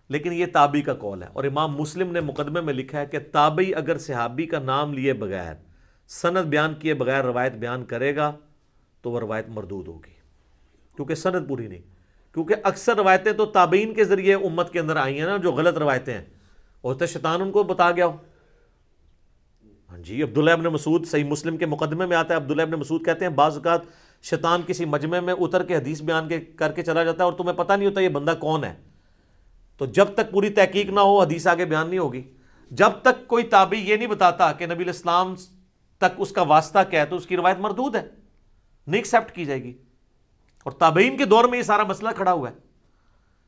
لیکن یہ تابعی کا قول ہے، اور امام مسلم نے مقدمے میں لکھا ہے کہ تابعی اگر صحابی کا نام لیے بغیر، سند بیان کیے بغیر روایت بیان کرے گا تو وہ روایت مردود ہوگی، کیونکہ سند پوری نہیں، کیونکہ اکثر روایتیں تو تابعین کے ذریعے امت کے اندر آئی ہیں نا، جو غلط روایتیں ہیں، ہوتا شیطان ان کو بتا گیا ہو۔ ہاں جی، عبداللہ ابن مسعود، صحیح مسلم کے مقدمے میں آتا ہے، عبداللہ ابن مسعود کہتے ہیں بعض اوقات شیطان کسی مجمع میں اتر کے حدیث بیان کر کے چلا جاتا ہے اور تمہیں پتہ نہیں ہوتا یہ بندہ کون ہے، تو جب تک پوری تحقیق نہ ہو حدیث آگے بیان نہیں ہوگی۔ جب تک کوئی تابعی یہ نہیں بتاتا کہ نبی الاسلام تک اس کا واسطہ کیا ہے تو اس کی روایت مردود ہے، نہیں ایکسیپٹ کی جائے گی، اور تابعین کے دور میں یہ سارا مسئلہ کھڑا ہوا ہے۔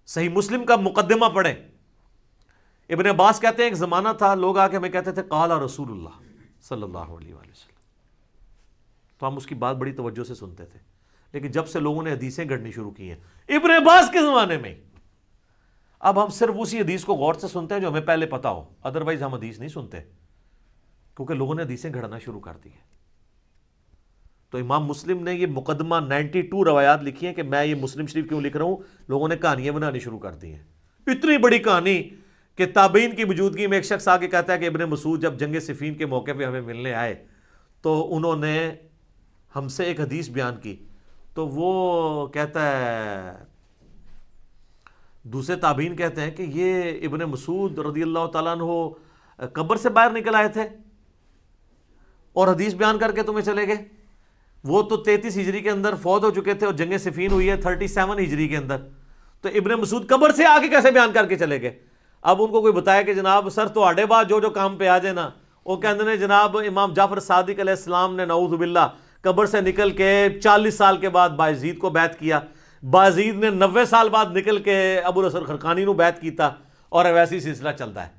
صحیح مسلم کا مقدمہ پڑھیں، ابن عباس کہتے ہیں ایک زمانہ تھا لوگ آ کے ہمیں کہتے تھے قال رسول اللہ صلی اللہ علیہ وآلہ وسلم، تو ہم اس کی بات بڑی توجہ سے سنتے تھے، لیکن جب سے لوگوں نے حدیثیں گھڑنی شروع کی ہیں ابن عباس کے زمانے میں، اب ہم صرف اسی حدیث کو غور سے سنتے ہیں جو ہمیں پہلے پتا ہو، ادروائز ہم حدیث نہیں سنتے، کیونکہ لوگوں نے حدیثیں گھڑنا شروع کر دی ہیں۔ تو امام مسلم نے یہ مقدمہ 92 روایات لکھی ہیں کہ میں یہ مسلم شریف کیوں لکھ رہا ہوں، لوگوں نے کہانیاں بنانی شروع کر دی ہیں، اتنی بڑی کہانی کہ تابعین کی موجودگی میں ایک شخص آگے کہتا ہے کہ ابن مسعود جب جنگ صفین کے موقع پہ ہمیں ملنے آئے تو انہوں نے ہم سے ایک حدیث بیان کی، تو وہ کہتا ہے، دوسرے تابعین کہتے ہیں کہ یہ ابن مسعود رضی اللہ تعالیٰ عنہ قبر سے باہر نکل آئے تھے اور حدیث بیان کر کے تمہیں چلے گئے، وہ تو 33 ہجری کے اندر فوت ہو چکے تھے اور جنگ صفین ہوئی ہے 37 ہجری کے اندر، تو ابن مسعود قبر سے آگے کیسے بیان کر کے چلے گئے؟ اب ان کو کوئی بتایا کہ جناب سر تو آڈے بعد جو کام پہ آ جائے نا، وہ کہتے ہیں جناب امام جعفر صادق علیہ السلام نے نعوذ باللہ قبر سے نکل کے 40 سال کے بعد بایزید کو بیعت کیا، بایزید نے 90 سال بعد نکل کے ابو الحسن خرقانی نو بیعت کیتا، اور ویسی سلسلہ چلتا ہے،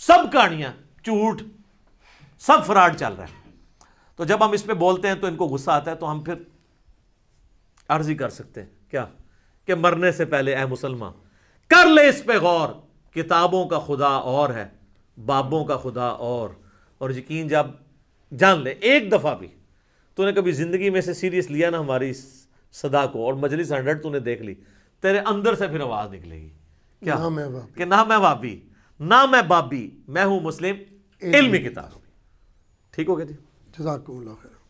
سب کہانیاں جھوٹ، سب فراڈ چل رہا ہے۔ تو جب ہم اس پہ بولتے ہیں تو ان کو غصہ آتا ہے، تو ہم پھر عرض ہی کر سکتے ہیں کیا کہ مرنے سے پہلے اے مسلمان کر لے اس پہ غور، کتابوں کا خدا اور ہے، بابوں کا خدا اور یقین جب جان لے ایک دفعہ بھی تو نے کبھی زندگی میں سے سیریس لیا نا ہماری صدا کو، اور مجلس 100 تو نے دیکھ لی، تیرے اندر سے پھر آواز نکلے گی کیا کہ نہ میں وابی نہ میں بابی، میں ہوں مسلم علمی کتاب۔ ٹھیک ہو گیا جی، جزاکم اللہ خیر۔